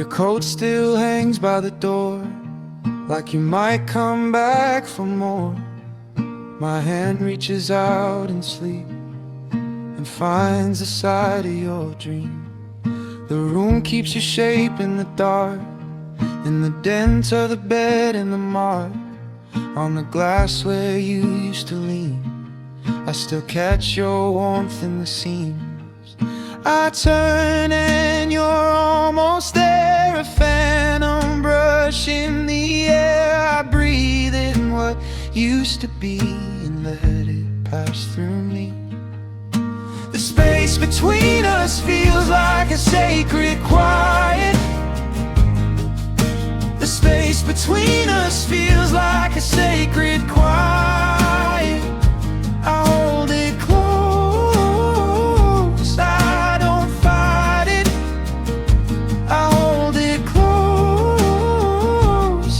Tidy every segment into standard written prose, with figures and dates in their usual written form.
Your coat still hangs by the door, like you might come back for more. My hand reaches out in sleep and finds the side of your dream. The room keeps your shape in the dark, in the dent of the bed and the mark on the glass where you used to lean. I still catch your warmth in the seams. I turn and you're almost there, a phantom brush in the air. I breathe in what used to be and let it pass through me. The space between us feels like a sacred quiet. The space between us feels like a sacred quiet. I hold it close, I don't fight it. I hold it close,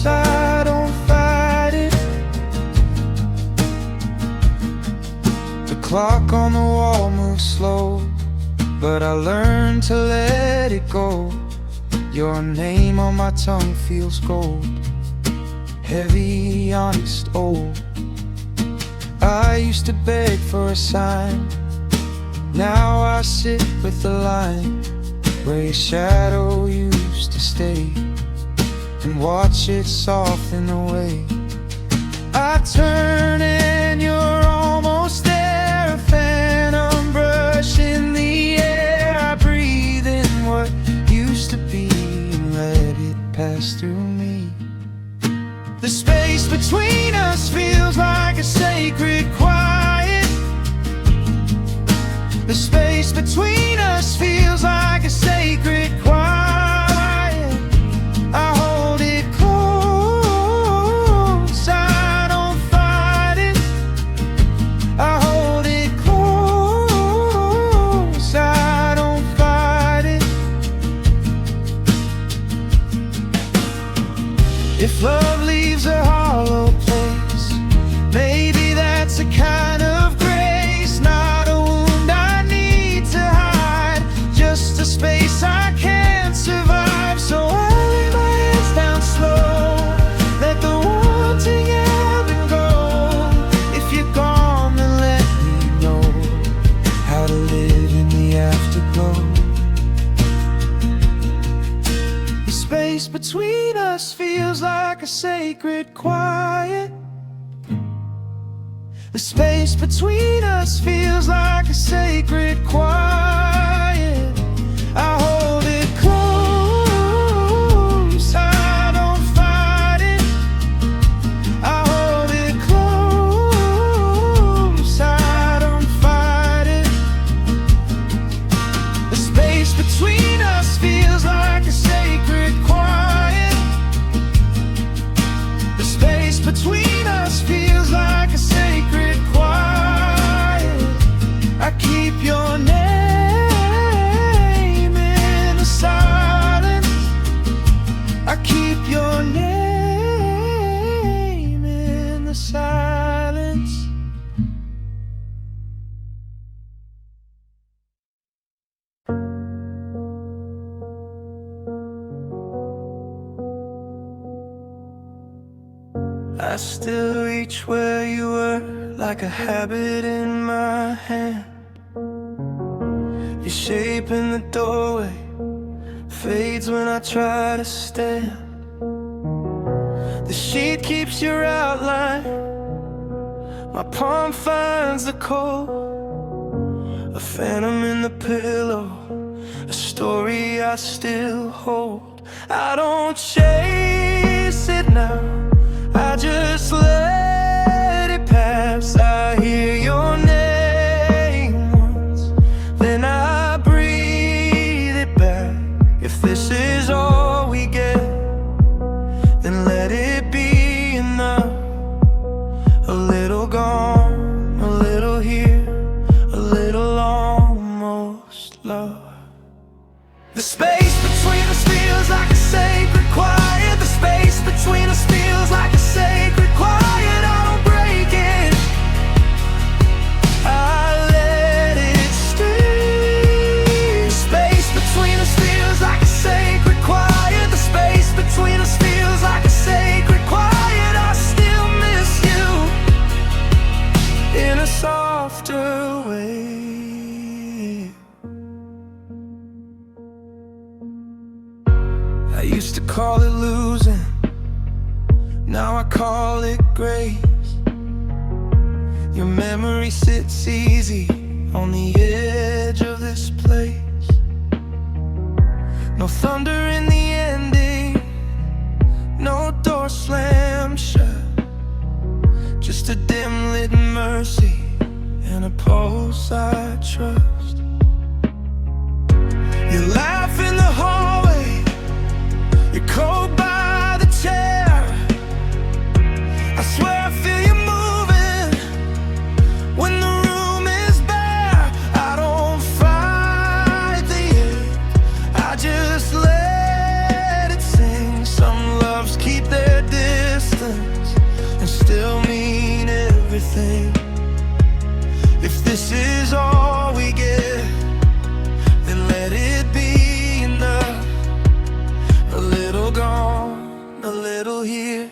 I don't fight it. The clock on the wall moves slow, but I learned to let it go. Your name on my tongue feels gold, heavy, honest, old. I used to beg for a sign, now I sit with the line where your shadow used to stay and watch it soften away. I turn and you're almost there, a phantom brush in the air. I breathe in what used to be and let it pass through me. The space between us feels like a sacred quiet. The space between us feels like a sacred quiet. I hold it close, I don't fight it. I hold it close, I don't fight it. If love leaves a hollow place, maybe that's a kind of grace, not a wound I need to hide, just a space I can't survive. So I lay my hands down slow, let the wanting ebb and go. If you're gone, then let me know how to live in the afterglow. The space between us feels like a sacred quiet. The space between us feels like a sacred quiet. I hold it close, I don't fight it. I hold it close, I don't fight it. The space between us feels like a sacred quiet. The space between us feels like a sacred quiet. I keep your name in the silence. I keep your name in the silence. I still reach where you were, like a habit in my hand. Your shape in the doorway fades when I try to stand. The sheet keeps your outline, my palm finds the cold. A phantom in the pillow, a story I still hold. I don't chase it now, I just let it pass. I hear your name once, then I breathe it back. If this is all we get, then let it be enough. A little gone, a little here, a little almost love. The space between us feels like a sacred quiet. now I call it grace. Your memory sits easy on the edge of this place. No thunder in the ending, no door slammed shut, just a dim lit mercy and a pulse I trust. You laugh in the hallway, you're cold by the chair. I swear I feel you moving when the room is bare. I don't fight the ache, I just let it sing. Some loves keep their distance and still mean everything. If this is all we get, then let it be enough. A little gone, a little here,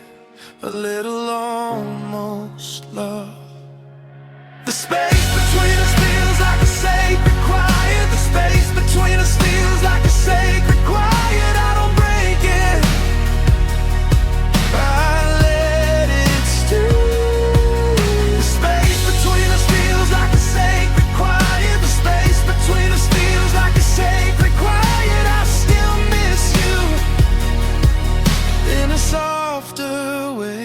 a little almost love. The space between us feels like a sacred quiet. The space between us feels like a sacred quiet. I don't break it, I let it stay. The space between us feels like a sacred quiet. The space between us feels like a sacred quiet. I still miss you in a softer way.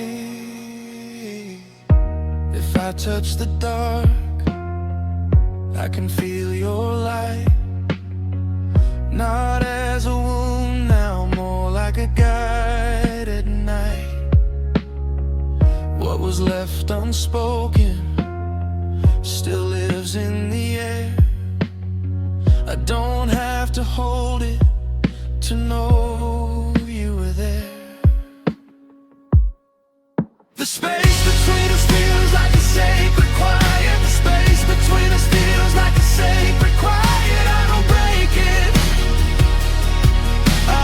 If I touch the dark, I can feel your light. Not as a wound now, more like a guide at night. What was left unspoken still lives in the air. I don't have to hold it to know you were there. The space between us feels like a sacred quiet. The space between us feels like a sacred quiet. I don't break it, I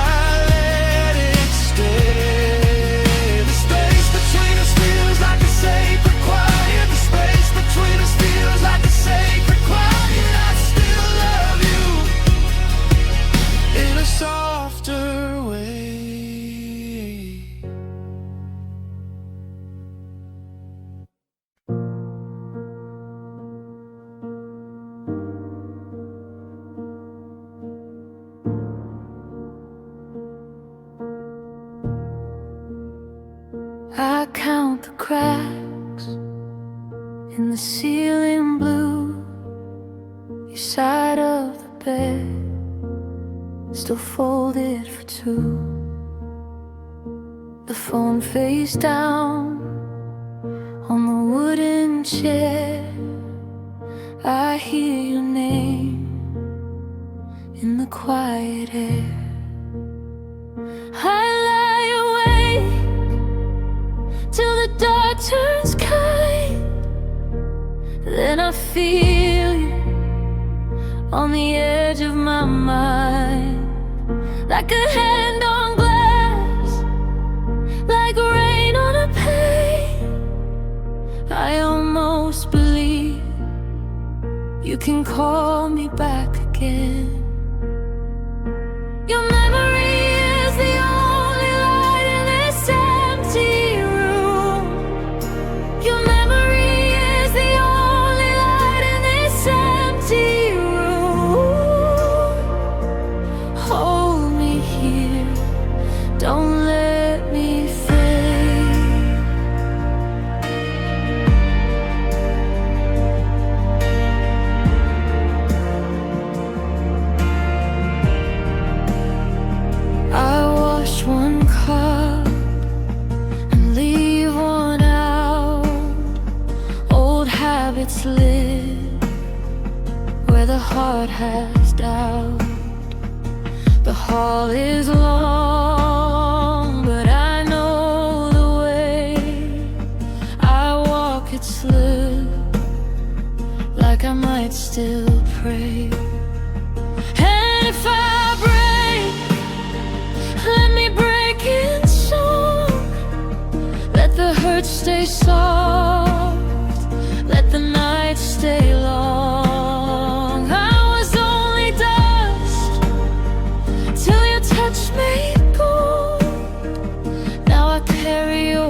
let it stay. The space between us feels like a sacred quiet. The space between us feels like a sacred quiet. I still love you in a softer way. I count the cracks in the ceiling blue. Your side of the bed still folded for two. The phone face down on the wooden chair. I hear your name in the quiet air. I lie awake till the dark turns kind. Then I feel you on the edge of my mind. Like a hand on glass, like rain on a pane. I almost believe you can call me back again. Your memory is the only light in this empty room. Your memory is the only light in this empty room. Hold me here, don't let me fade. I wash one cup and leave one out. Old habits live where the heart has doubt. The hall is long, but I know the way. I walk it slow, like I might still pray. And if I break, let me break in song. Let the hurt stay soft, let the night stay long. I was only dust till your touch made gold. Now I carry your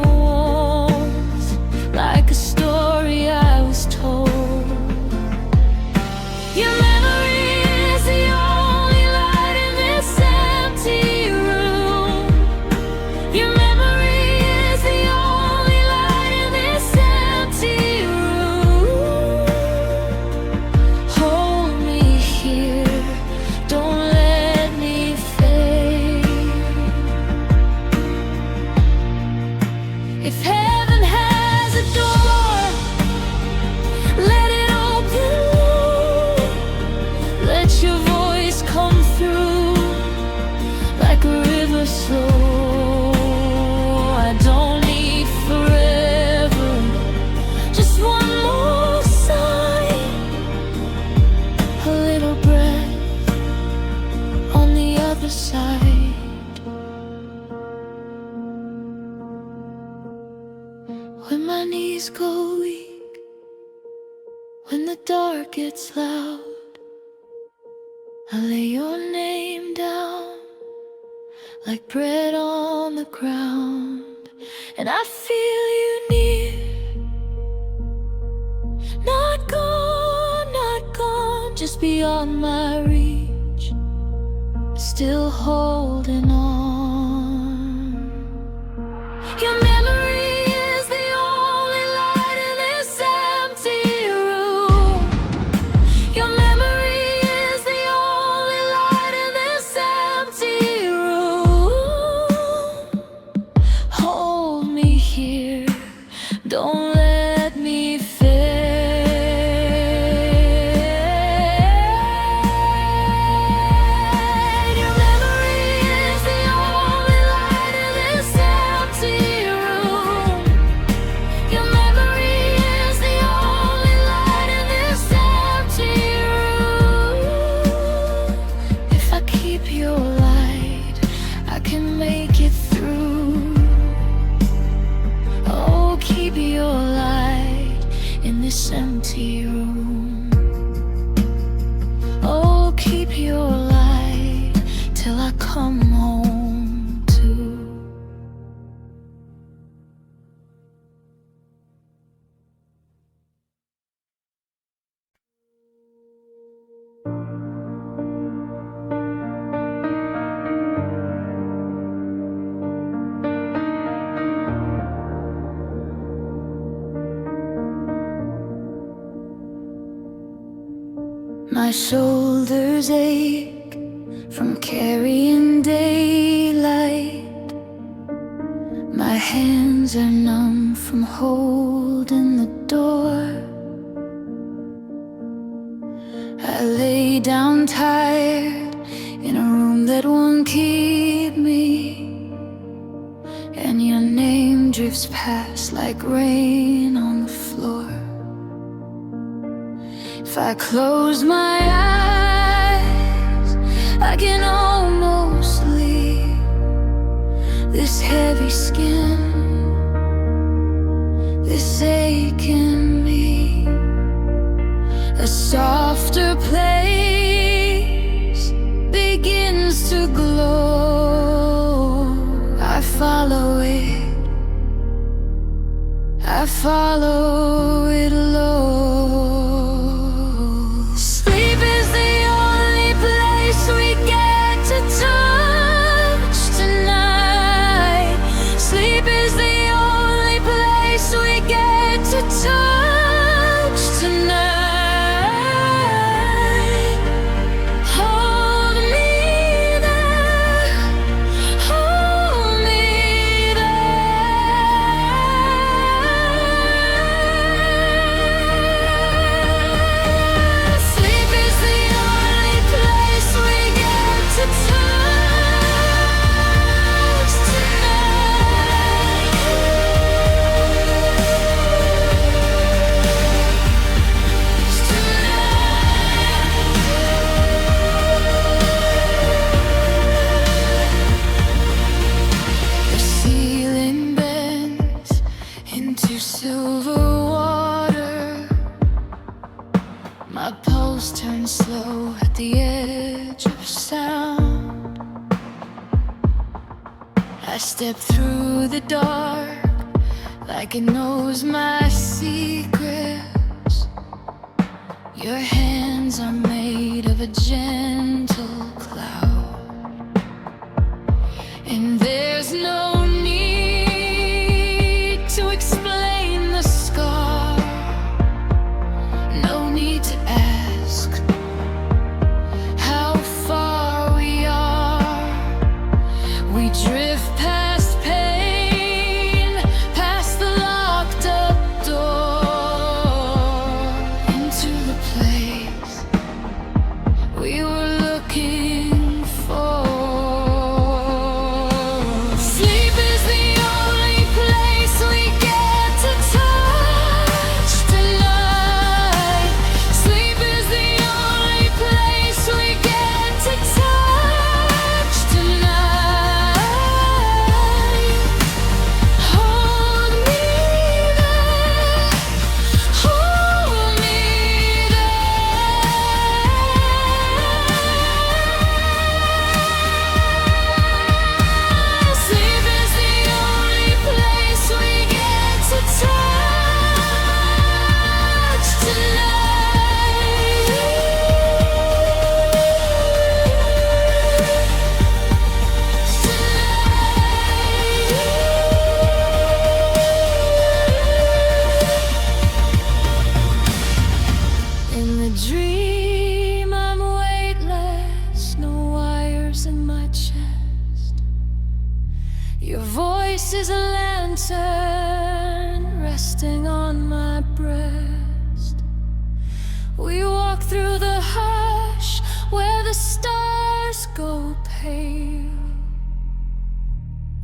If heaven has a door, let it open. Let your voice come through like a river slow. I don't need forever, just one more sigh, a little breath on the other side. When my knees go weak, when the dark gets loud, I lay your name down like bread on the ground, and I feel you near. Not gone, just beyond my reach, still holding on. Your memory is the only light in this empty room. Your memory is the only light in this empty room. Hold me here, don't let me fade. Your memory is the only light in this empty room. Your memory is the only light in this empty room. If I keep your light, I can make it through. Oh, keep your light in this empty room. Oh, keep your light till I come home too. My shoulders ache from carrying daylight. My hands are numb from holding the door. I lay down tired in a room that won't keep me, and your name drifts past like rain on the floor. If I close my eyes, I can almost sleep. This heavy skin, this ache in me, a softer place begins to glow. I follow it, I follow it low. Sleep is the only place we get to touch tonight. Sleep is the only place we get to touch tonight. Hold me there, hold me there. Sleep is the only place we get to touch tonight. The ceiling bends into silver water. My pulse turns slow at the edge of sound. I step through the dark like it knows my secrets. Your hands are made of a gentle cloud, and there's no need to explain the scar. No need to ask how far we are. We drift past pain, past voice is a lantern resting on my breast. We walk through the hush where the stars go pale,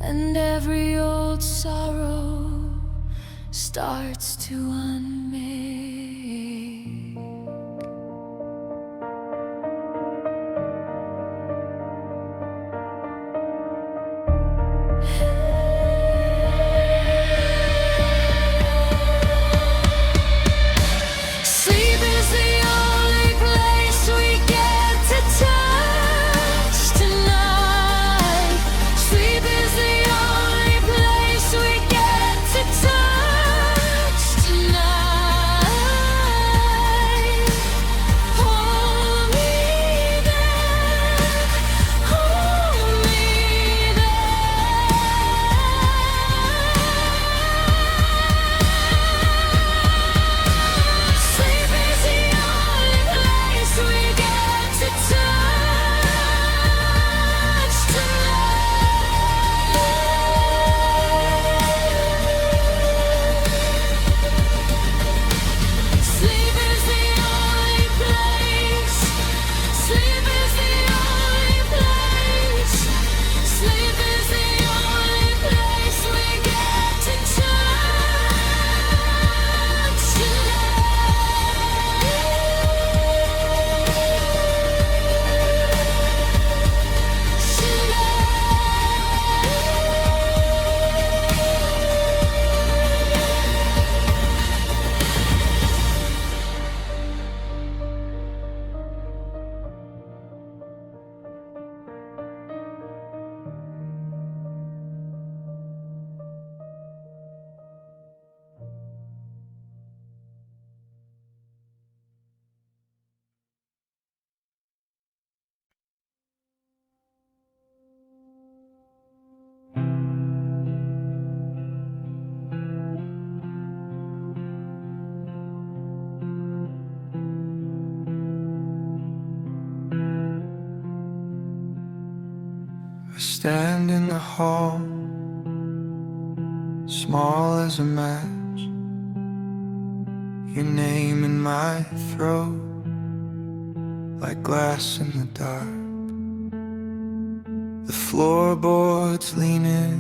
and every old sorrow starts to unmake. Sleep is the only place we get to touch tonight. Sleep is the only place we get to touch tonight. Hold me there, hold me Sleep is the only place we get to touch tonight. Sleep is the only place. Sleep is the only place. Sleep is the only place we get to touch I stand in the hall, small as a match, your name in my throat, like glass in the dark. The floorboards lean in,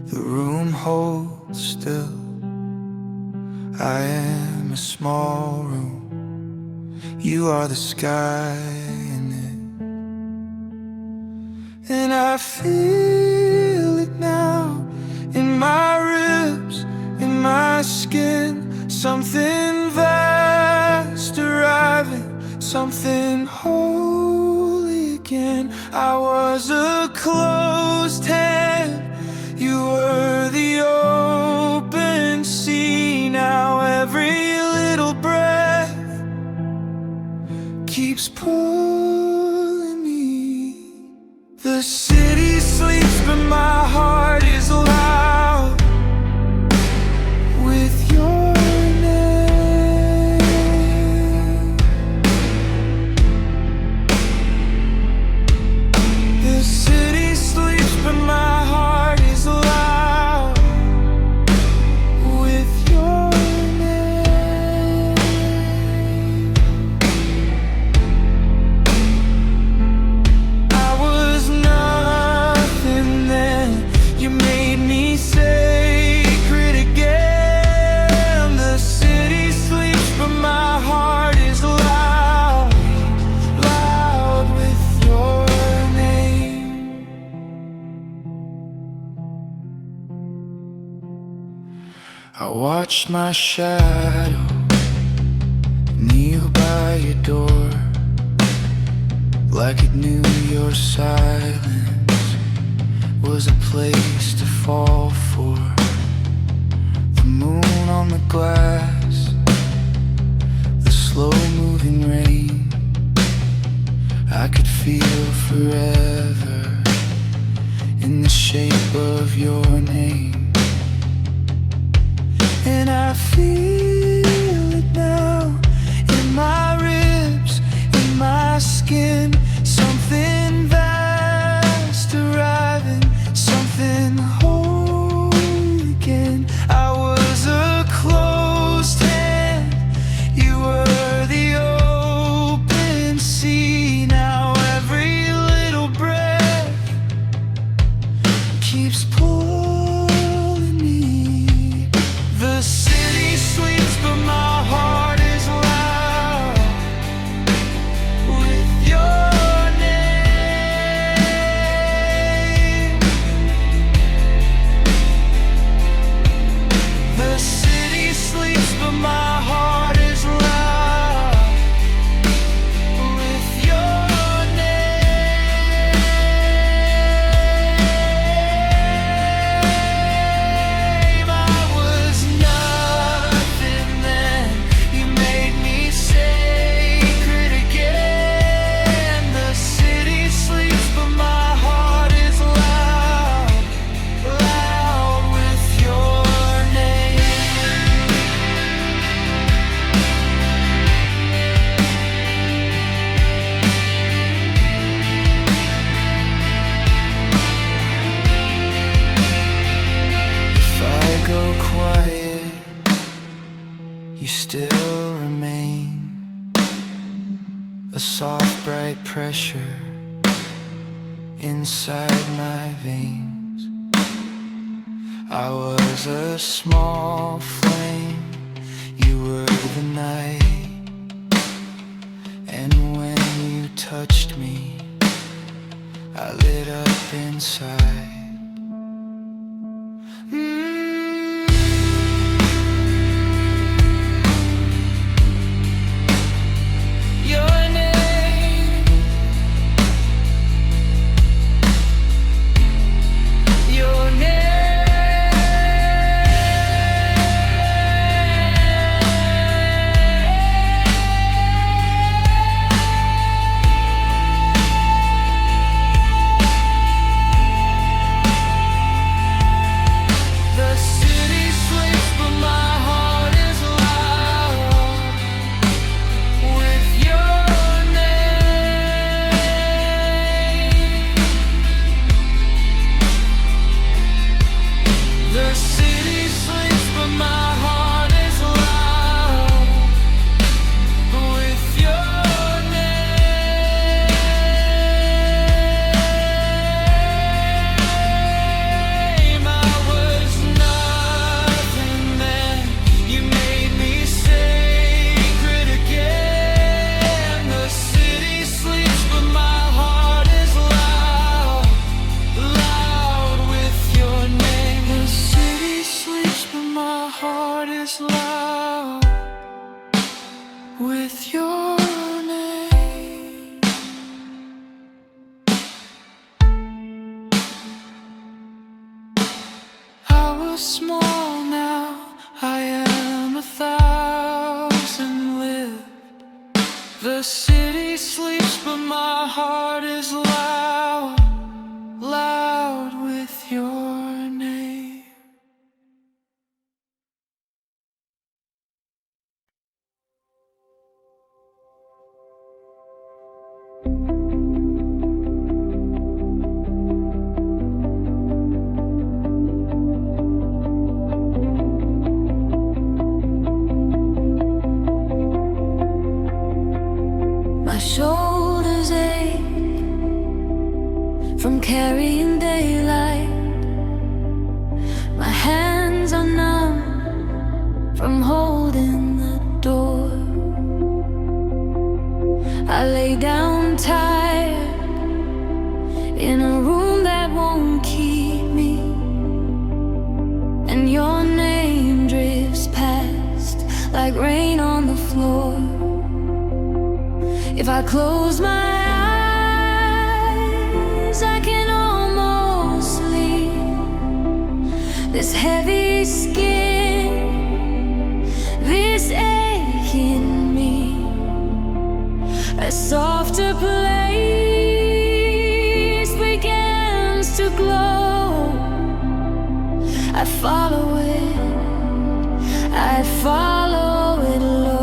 the room holds still. I am a small room, you are the sky in it. And I feel it now, in my ribs, in my skin. Something vast arriving, something holy again. I was a closed hand, you were the open sea. Now every little breath keeps pulling me. The city sleeps but my heart is loud with your name. The city sleeps but my heart is loud with your name. I was nothing then, you made me sacred again. The city sleeps but my heart is loud, loud with your name. I watched my shadow kneel by your door, like it knew your silence was a place to fall for. The moon on the glass, the slow-moving rain, I could feel forever in the shape of your name. And I feel it now, in my ribs, in my skin. Something vast arriving, something you still remain. A soft, bright pressure inside my veins. I was a small flame, you were the night. And when you touched me, I lit up inside. With your name, I was small, now I am 1,000 lived. The city sleeps, but my heart is loud, loud with your name. My shoulders ache from carrying daylight. My hands are numb from holding the door. I lay down tired in a room that won't keep me, and your name drifts past like rain on the floor. If I close my eyes, I can almost sleep. This heavy skin, this ache in me, a softer place begins to glow. I follow it, I follow it low.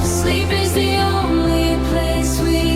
Sleep is the only place we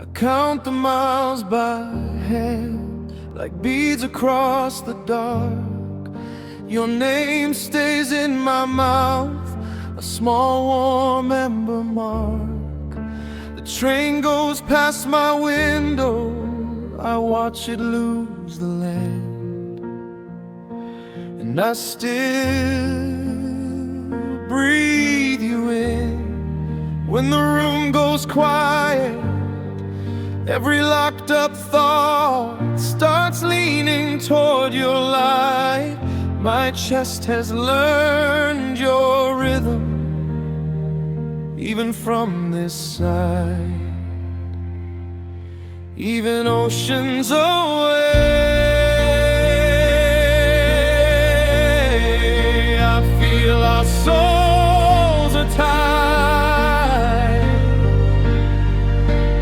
I count the miles by hand, like beads across the dark. Your name stays in my mouth, a small warm ember mark. The train goes past my window, I watch it lose the land, and I still breathe you in. When the room goes quiet, every locked up thought starts leaning toward your light. My chest has learned your rhythm, even from this side, even oceans away. I feel our souls are tied,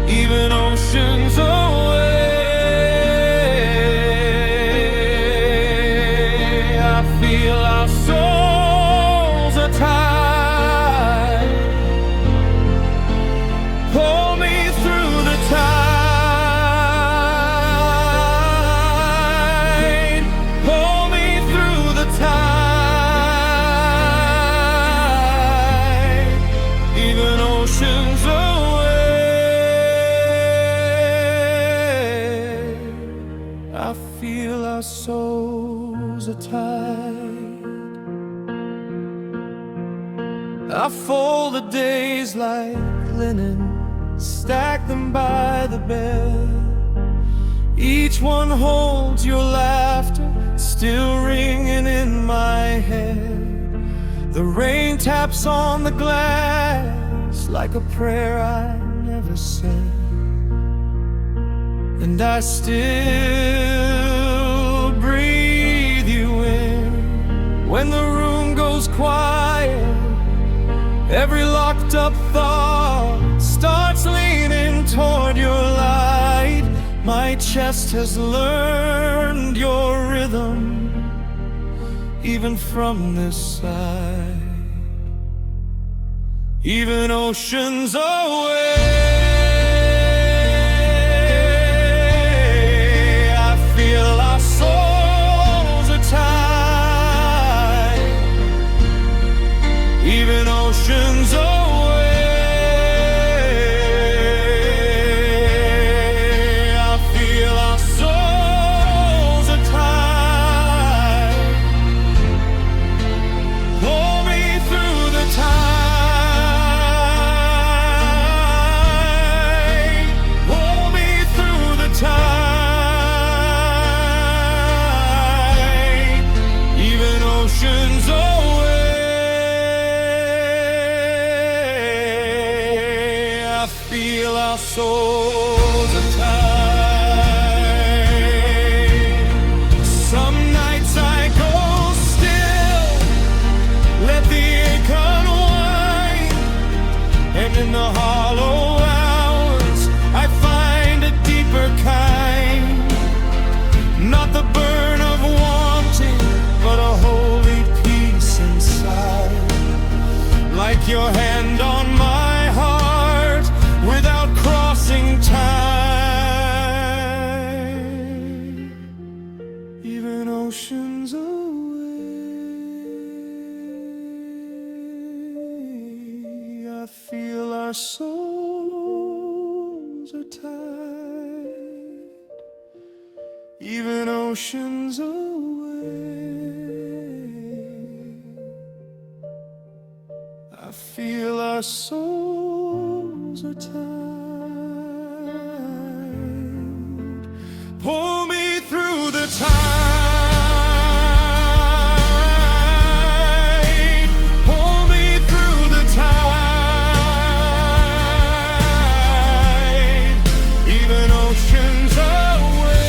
even oceans away. I feel our souls are tied. Pull me through the tide. Pull me through the tide. Even oceans away. I feel our souls are tied. I fold the days like linen, stack them by the bed. Each one holds your laughter, still ringing in my head. The rain taps on the glass like a prayer I never said, and I still breathe you in. When the room goes quiet, every locked up thought starts leaning toward your light. My chest has learned your rhythm, even from this side, even oceans away. I feel our souls are tied, even oceans away. I feel our souls are tied. Pull me through the tide. Pull me through the tide. Even oceans away. I feel our souls are tied. Some nights I go still, let the ink unwind, and in the hollow hours I find a deeper kind. Not the burn of wanting, but a holy peace inside. Like your hand on my heart without crossing time. Even oceans away. I feel our souls are tied. Even oceans away. I feel our souls are tied. Pull me through the tide. Pull me through the tide. Even oceans away.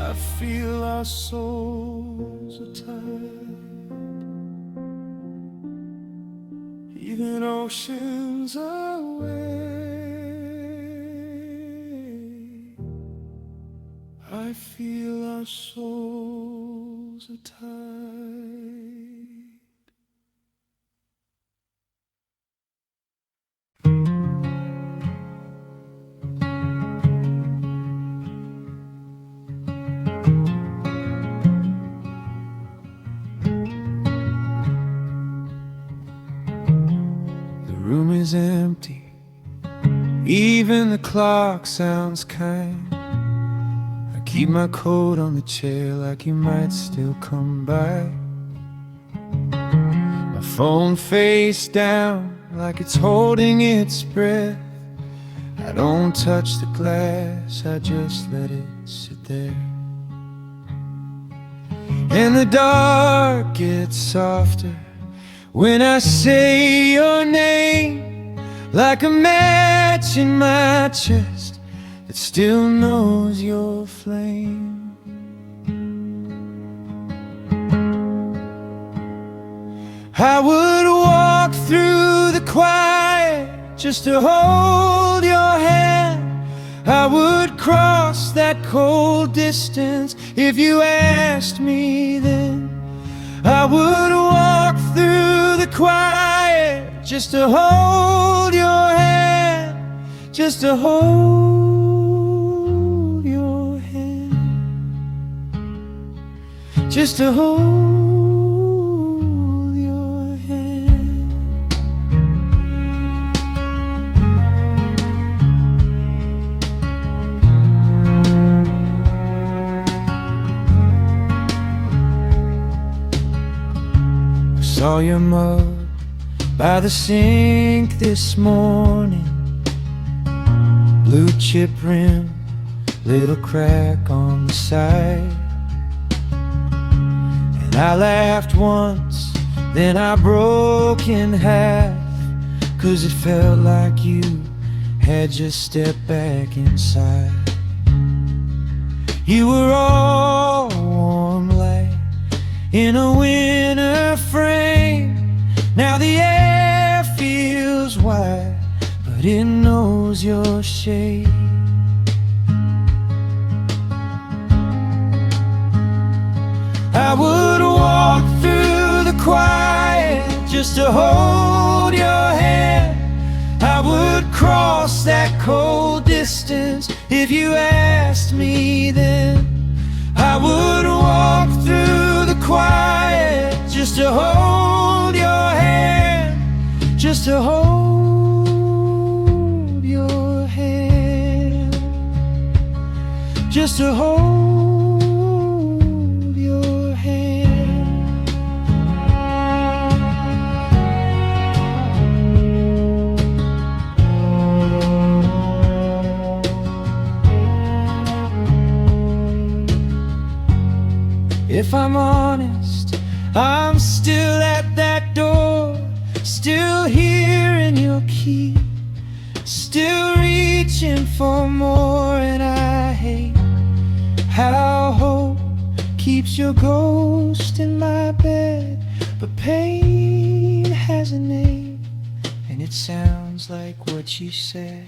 I feel our souls are tied. Even oceans away. I feel our souls are tied. room is empty, even the clock sounds kind. I keep my coat on the chair like you might still come by. My phone face down like it's holding its breath. I don't touch the glass, I just let it sit there. And the dark gets softer when I say your name, like a match in my chest that still knows your flame. I would walk through the quiet just to hold your hand. I would cross that cold distance if you asked me then. I would walk through the quiet just to hold your hand, just to hold your hand, just to hold your hand. I saw your mug by the sink this morning, blue chip rim, little crack on the side. And I laughed once, then I broke in half, 'cause it felt like you had just stepped back inside. You were all warm light in a winter frame. Now the air feels wide, but it knows your shade. I would walk through the quiet just to hold your hand. I would cross that cold distance if you asked me then. I would walk through the quiet just to hold your hand, just to hold your hand, just to hold your hand. If I'm honest, I'm still at that door, still hearing your key, still reaching for more. And I hate how hope keeps your ghost in my bed, but pain has a name, and it sounds like what you said.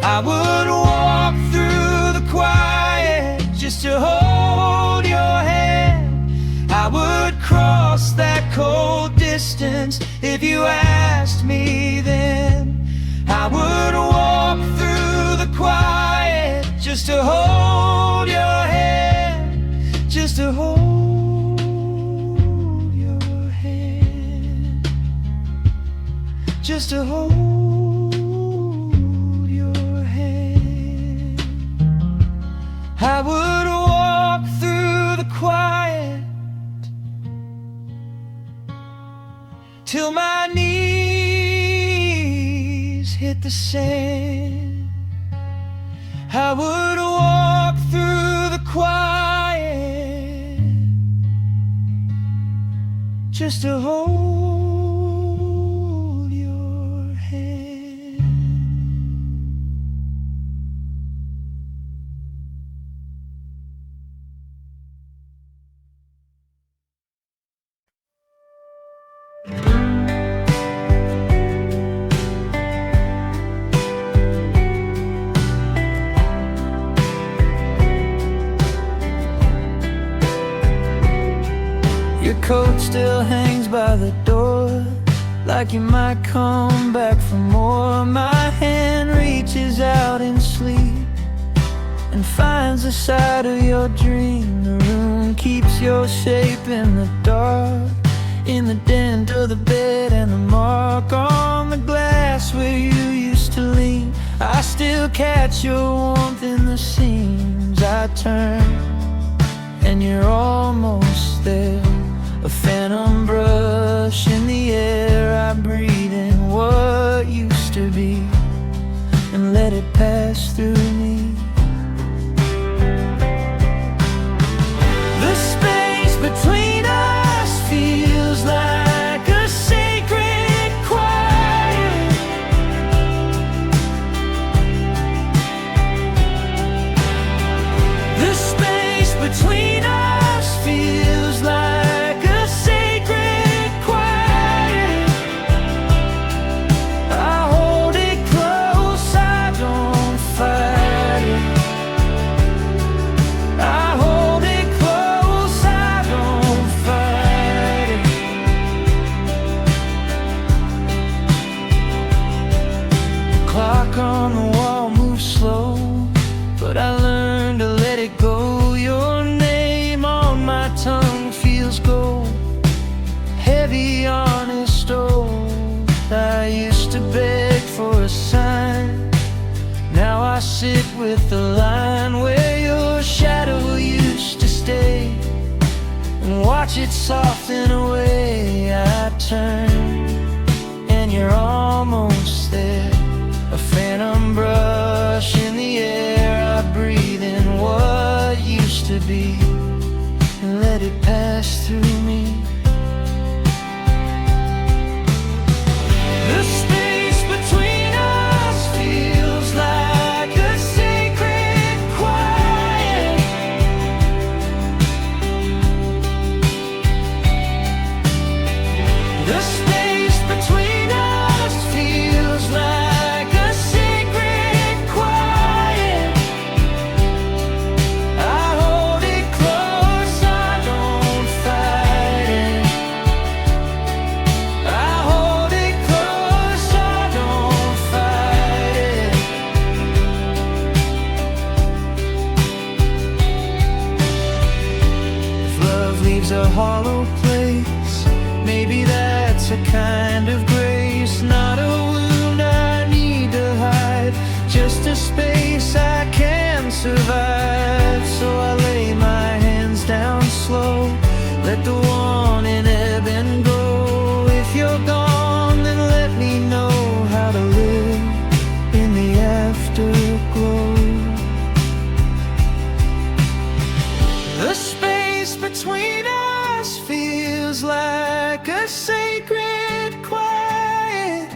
I would walk through the quiet just to hold your hand. I would cross that cold distance if you asked me then. I would walk through the quiet just to hold your hand, just to hold your hand, just to hold. I would walk through the quiet till my knees hit the sand. I would walk through the quiet just to hold your hand. coat still hangs by the door, like you might come back for more. My hand reaches out in sleep and finds the side of your dream. The room keeps your shape in the dark, in the dent of the bed and the mark on the glass where you used to lean. I still catch your warmth in the seams. I turn and you're almost there, a phantom brush in the air. I breathe in what used to be and let it pass through me. The space between us feels like a sacred quiet. The space between us feels like a sacred quiet. I hold it close, I don't fight it. I hold it close, I don't fight it. The clock on the wall moves slow, but I learned to let it go. Your name on my tongue feels gold, heavy, honest, old. I used to beg for a sign, now I sit with the line where your shadow used to stay and watch it soften away. I turn and you're almost there, a phantom brush in the air. I breathe in what used to be and let it pass through me. The space between us feels like a sacred quiet. The space between us feels like a sacred quiet. I hold it close, I don't fight it. I hold it close, I don't fight it. If love leaves a hollow place, maybe that's a kind of grace. Not a wound I need to hide, just a space I can survive. So I lay my hands down slow, let the warning ebb and go. If you're gone, then let me know how to live in the afterglow. The space between us feels like a sacred quiet.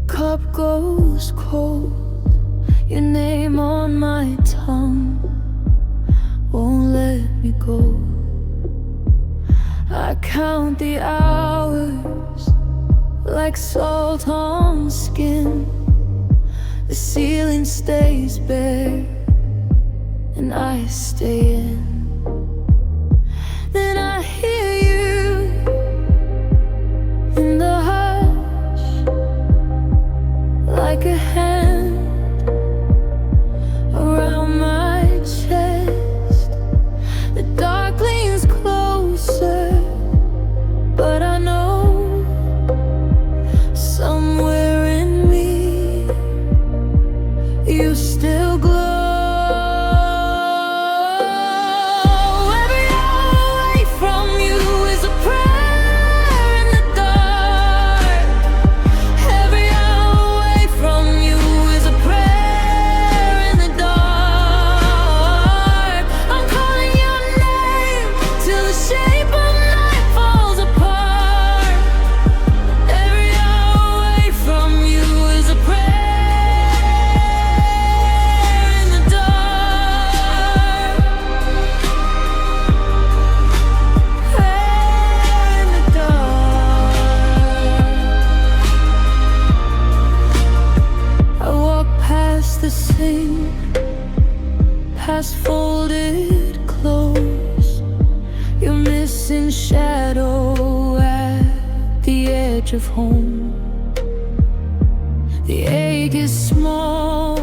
cup goes cold, your name on my tongue won't let me go. I count the hours like salt on skin. The ceiling stays bare and I stay in. Then I hear you in the hush, like a hand around my chest. The dark leans closer, but I know somewhere in me you still glow. Past folded clothes, your missing shadow at the edge of home. The ache is small,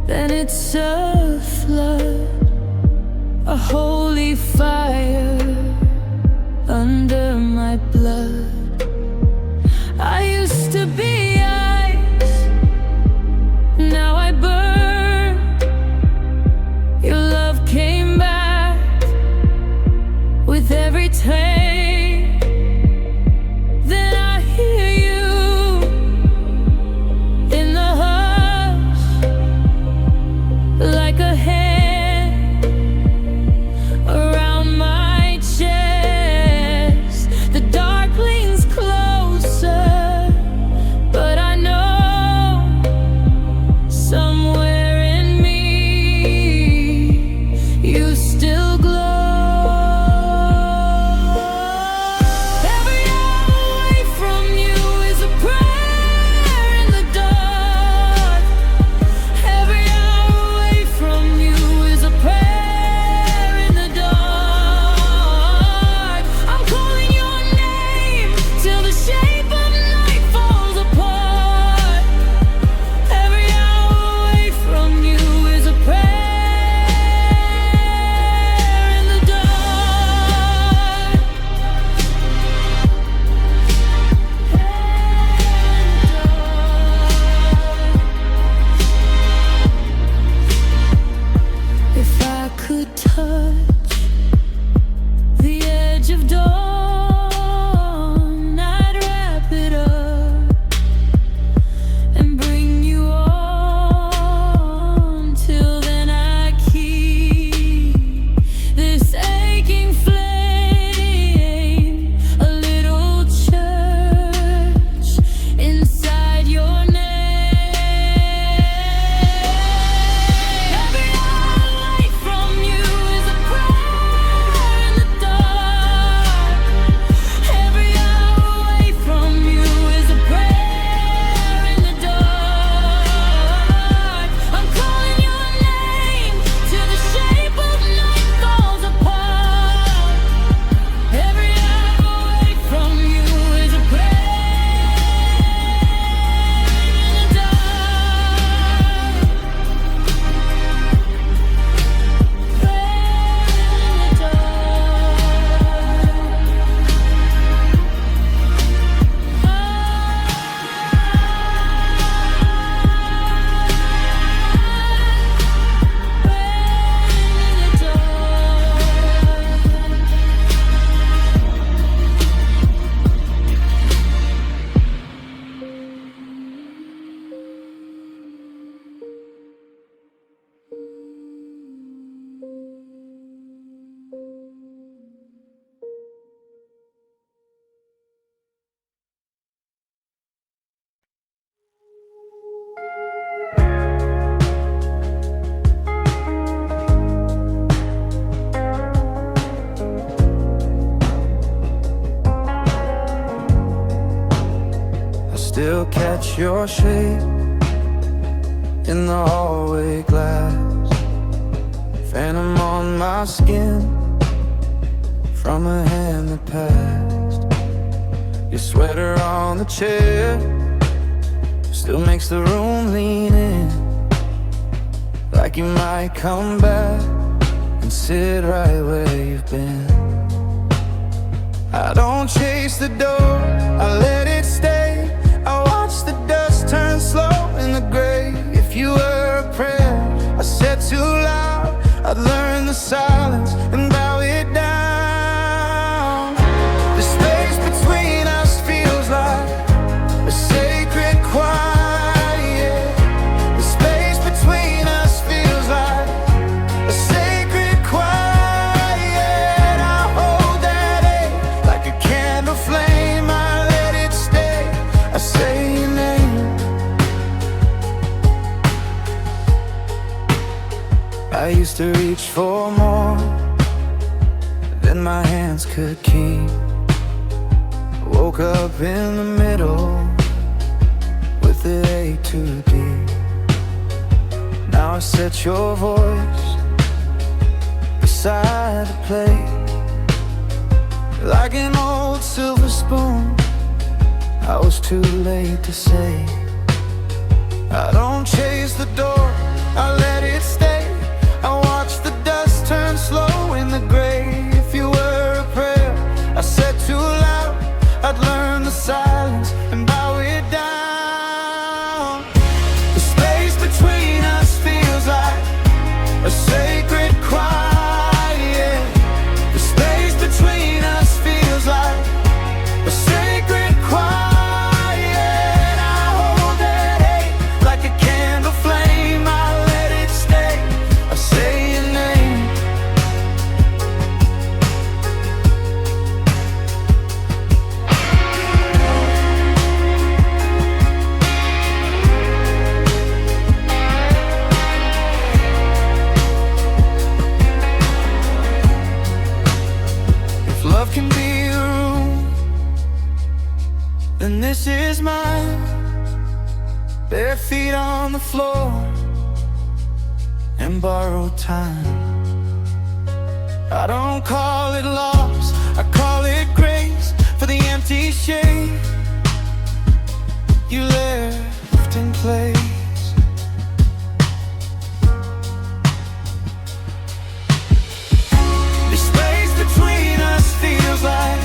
then it's a flood, a holy fire under my blood. I used to be ice, now I burn. Your love came back with every take. Then I hear you in the hush, like a hand around my still catch your shape in the hallway glass. Phantom on my skin from a hand that passed. Your sweater on the chair still makes the room lean in, like you might come back and sit right where you've been. I don't chase the door, I let it stay. I watch the dust turn slow in the grave. If you were a prayer I said too loud, I'd learn the silence and bow it down. The space between us feels like a sacred quiet. The space between us feels like a sacred quiet. I hold that ache like a candle flame. I let it stay, I say your name. I used to reach for more than my hands could keep. Woke up in the middle with it way too deep. Now I set your voice beside the plate, like an old silver spoon I was too late to say. I don't chase the door, I let it stay. I watch the dust turn slow in the grave. If you were a prayer I said too loud, I'd learn the silence and bow it down. The space between us feels like a sacred quiet. The space between us feels like a sacred quiet. I hold that ache like a candle flame. I let it stay, I say your name. If love can be a room, then this is mine. Bare feet on the floor and borrowed time. I don't call it loss, I call it grace for the empty shade you left in place. The space between us feels like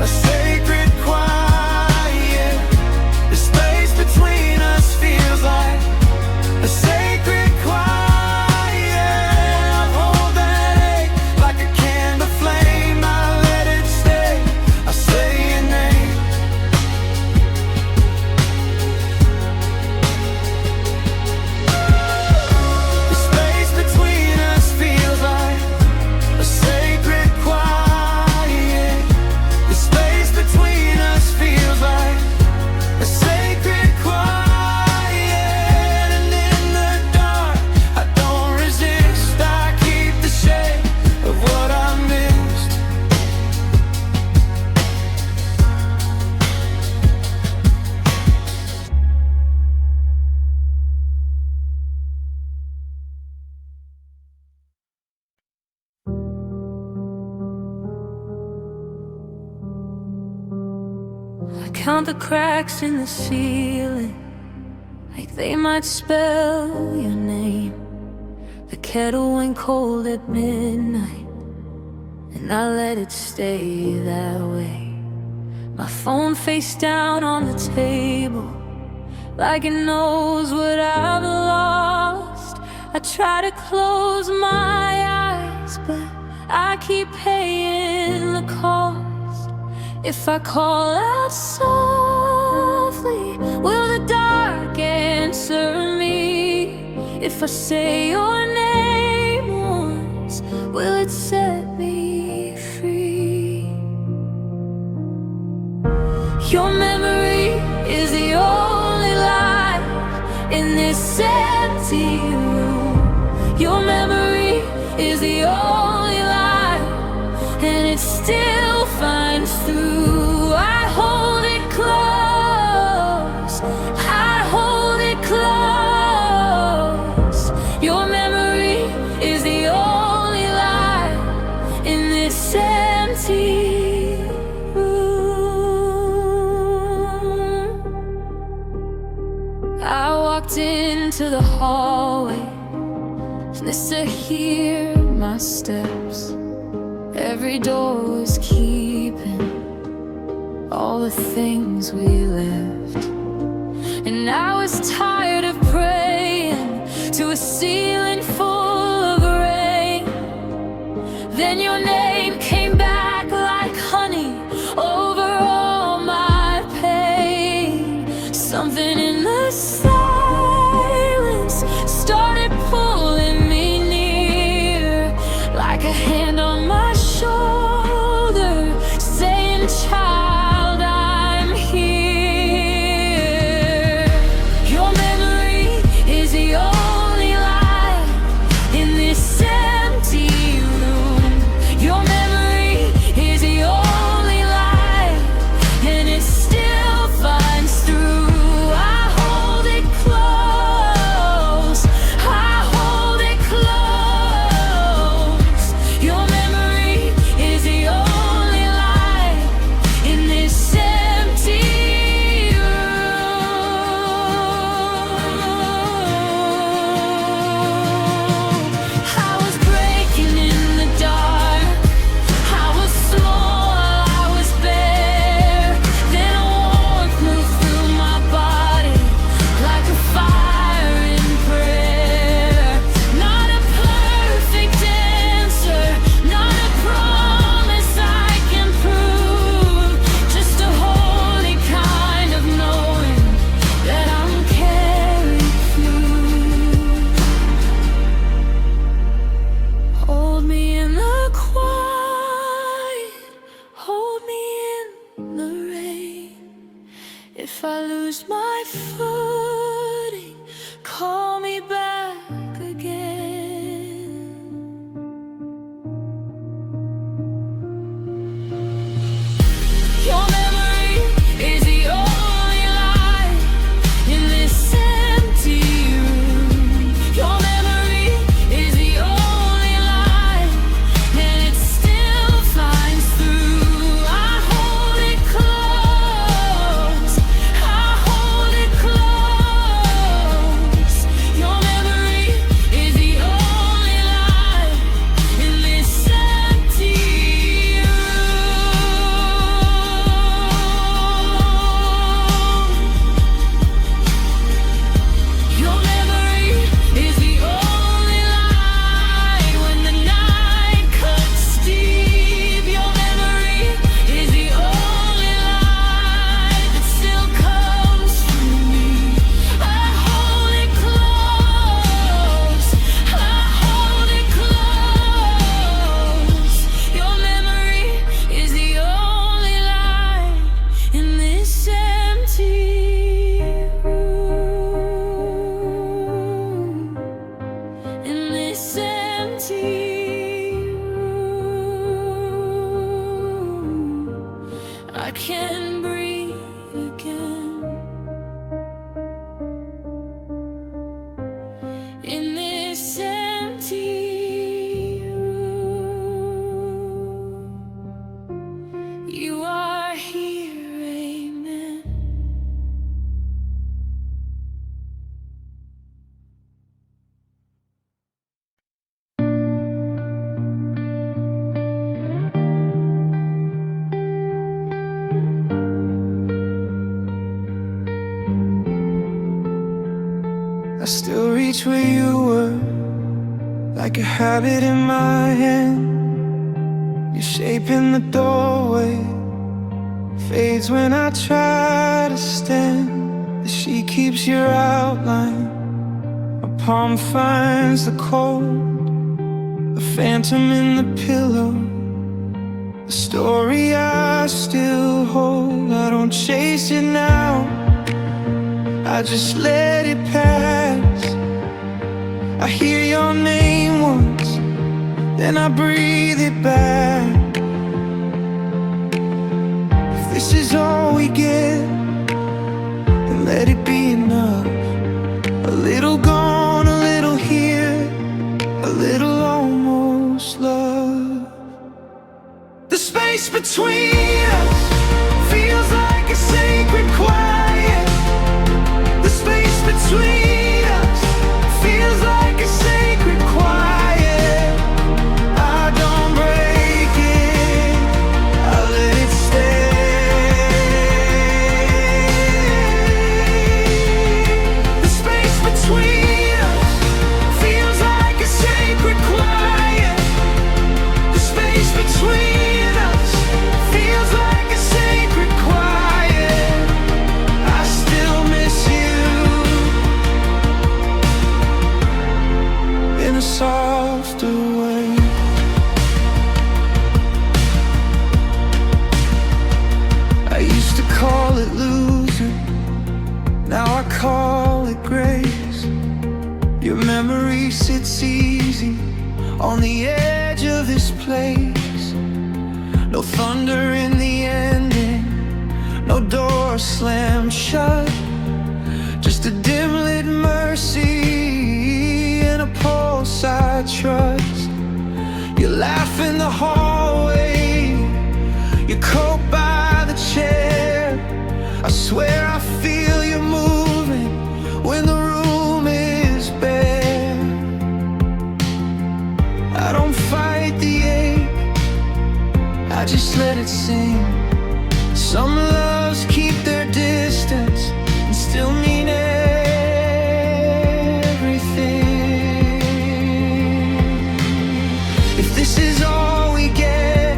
a sacred quiet. The space between us feels like a sacred quiet. I hold that ache like a candle flame. I let it stay, I say your name. The space between us feels like a sacred quiet. The space between us feels like a sacred quiet. And in the dark I don't resist, I keep the shade of what I missed. I count the cracks in the ceiling, like they might spell your name. The kettle went cold at midnight, and I let it stay that way. My phone face down on the table, like it knows what I've lost. I try to close my eyes, but I keep paying the cost. If I call out softly, will the dark answer me? If I say your name once, will it set me free? Your memory is the only light in this empty room. Your memory is the only light, and it still finds through. I hold it close I walked into the hallway, and they said, hear my steps. Every door was keeping all the things we left. And I was tired of praying to a ceiling full of rain. Then your name came back like honey over all my pain. Something in the silence started pulling me near, like a hand on my shoulder saying, child, I'm here. Your memory is the only light in this empty room. Your memory is the only light, and it still finds through. I hold it close, I hold it close. Your memory is the only light in this empty room. I was breaking in the dark, I was small, I was bare. Then a warmth moved through my body like a fire in prayer. Not a perfect answer, not a promise I can prove, just a holy kind of knowing that I'm carried through. Hold me in the quiet, hold me in the rain. If I lose my footing, call me back again. Your memory is the only light in this empty room. Your memory is the only light, and it still finds through. I hold it close, I hold it close. Your memory is the only light in this empty room. Your memory is the only light when the night cuts deep. Your memory is the only light that still comes through me. I hold it close, I hold it close. Your memory is the only light in this empty room. In this empty room, I can breathe again. In this empty room, you are here, amen. I still reach where you were, like a habit in my hand. Your shape in the doorway fades when I try to stand. The sheet keeps your outline, my palm finds the cold. The phantom in the pillow, the story I still hold. I don't chase it now, I just let it pass. I hear your name once, then I breathe it back. If this is all we get, then let it be enough. A little gone, a little here, a little almost love. The space between us feels like a sacred quiet. The space between melancholic grace. Your memory sits easy on the edge of this place. No thunder in the ending, no door slammed shut, just a dim-lit mercy and a pulse I trust. You laugh in the hallway, your coat by the chair. I swear I feel you moving when the room is bare. I don't fight the ache, I just let it sing. Some loves keep their distance and still mean everything. If this is all we get,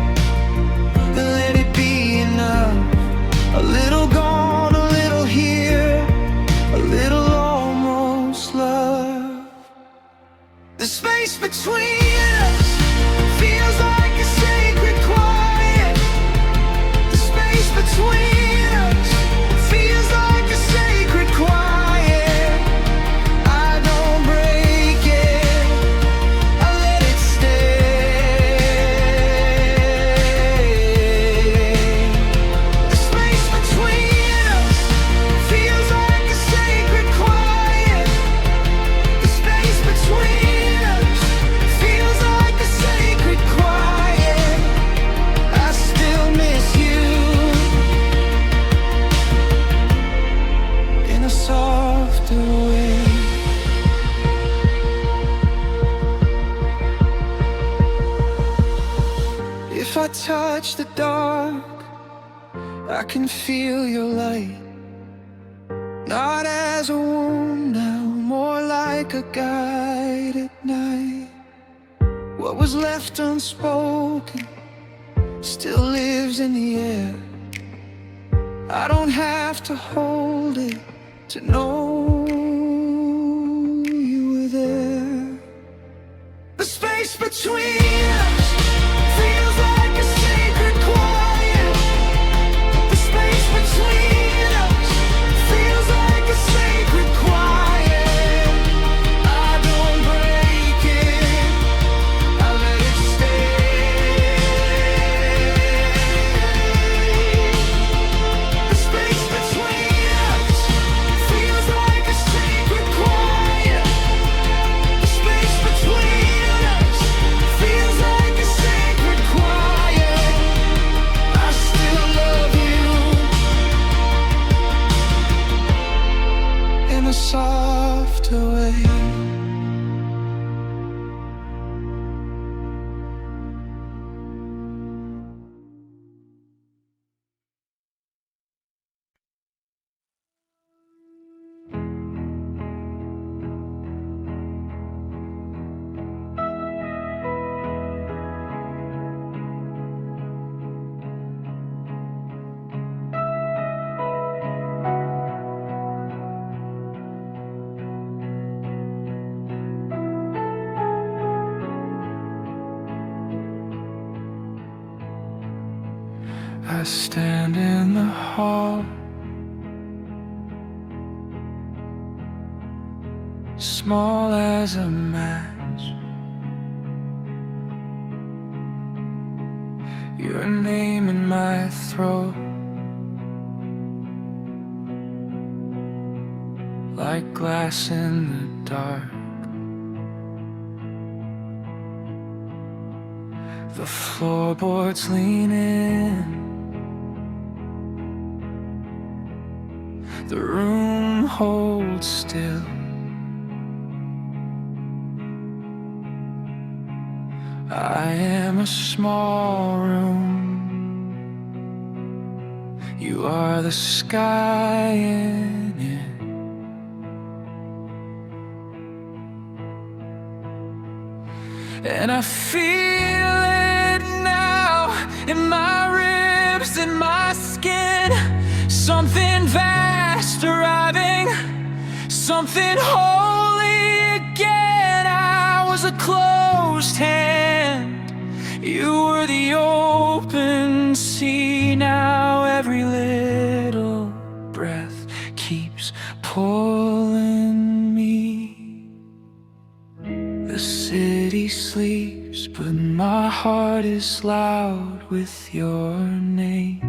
then let it be enough. A little gone, a little here, a little almost love. The space between us feels like a sacred quiet. The space between us feels like a sacred quiet. I don't break it, I let it stay. The space between us feels like a sacred quiet. The space between us feels like a sacred quiet. I still miss you in a softer way. If I touch the dark, I can feel your light. Not as a wound now, more like a guide at night. What was left unspoken still lives in the air. I don't have to hold it to know you were there. The space between us feels like a sacred quiet. The space between us feels like a sacred quiet. I don't break it, I let it stay. The space between us feels like a sacred quiet. The space between us feels like a sacred quiet. I still love you in a softer way. I stand in the hall, small as a match. Your name in my throat, like glass in the dark. The floorboards lean in, the room holds still. I am a small room, you are the sky in it. And I feel it now in my ribs, in my skin. Something vast arriving, something holy again. I was a closed hand, you were the open sea. Now every little breath keeps pulling The city sleeps, but my heart is loud with your name.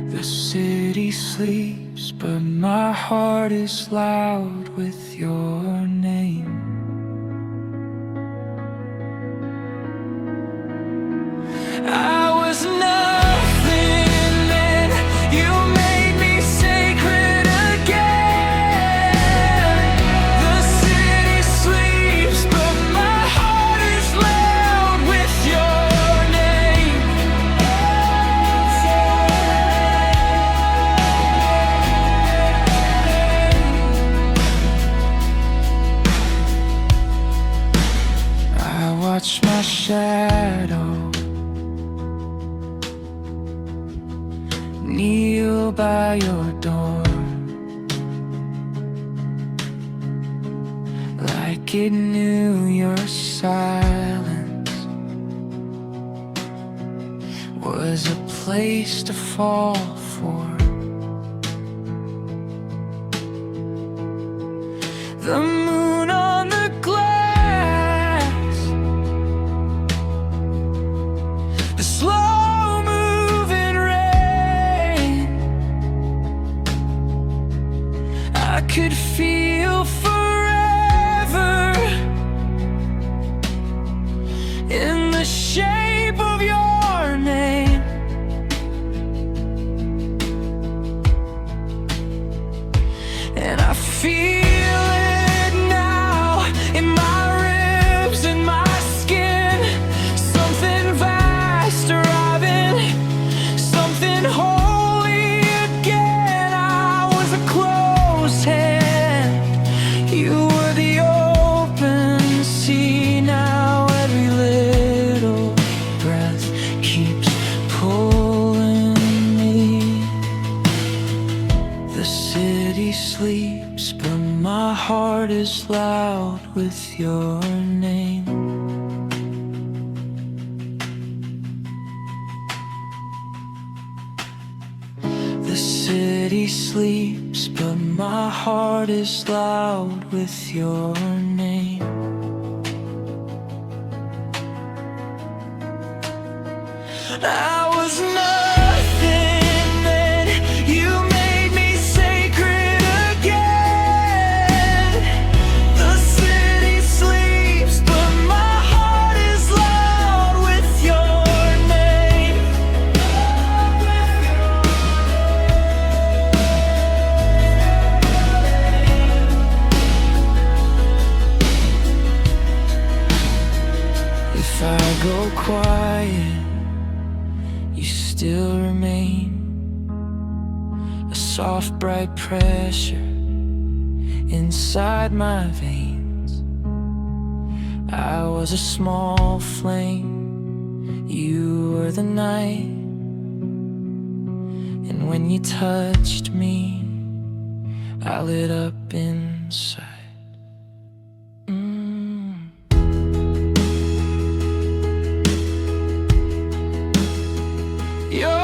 The city sleeps, but my heart is loud with your name. I was nothing then, you made me sacred again. The city sleeps, but my heart is loud with your name. I watch my shadow kneel by your door, like it knew your silence was a place to fall for. The moon on the glass, the slow moving rain, I could feel forever in the shape of your name. And I feel it now in my ribs and my skin. Something vast arriving, something holy again. I was a close hand, you were the open sea. Now every little breath keeps pulling me. The city sleeps, but my heart is loud with your name. The city sleeps, but my heart is loud with your name. I was nothing then, you made me sacred again. The city sleeps, but my heart is loud with your name. If I go quiet, you still remain. A soft, bright pressure inside my veins. I was a small flame, you were the night. And when you touched me, I lit up inside. You're